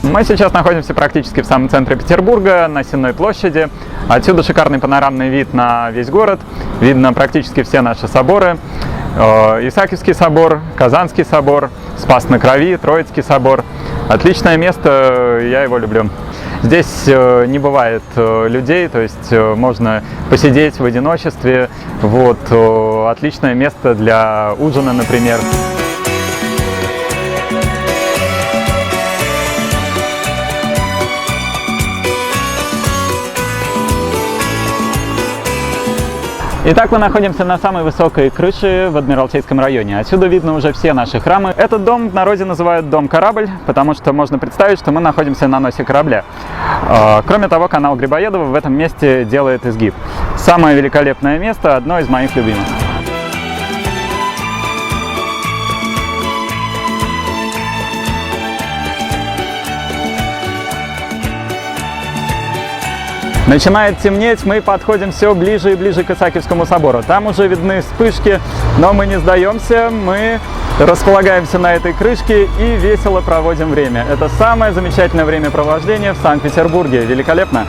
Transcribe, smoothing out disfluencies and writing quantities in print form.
Мы сейчас находимся практически в самом центре Петербурга, на Сенной площади. Отсюда шикарный панорамный вид на весь город. Видно практически все наши соборы. Исаакиевский собор, Казанский собор, Спас на Крови, Троицкий собор. Отличное место, я его люблю. Здесь не бывает людей, то есть можно посидеть в одиночестве. Вот, отличное место для ужина, например. Итак, мы находимся на самой высокой крыше в Адмиралтейском районе. Отсюда видно уже все наши храмы. Этот дом в народе называют дом-корабль, потому что можно представить, что мы находимся на носе корабля. Кроме того, канал Грибоедова в этом месте делает изгиб. Самое великолепное место, одно из моих любимых. Начинает темнеть, мы подходим все ближе и ближе к Исаакиевскому собору. Там уже видны вспышки, но мы не сдаемся, мы располагаемся на этой крышке и весело проводим время. Это самое замечательное времяпровождение в Санкт-Петербурге. Великолепно!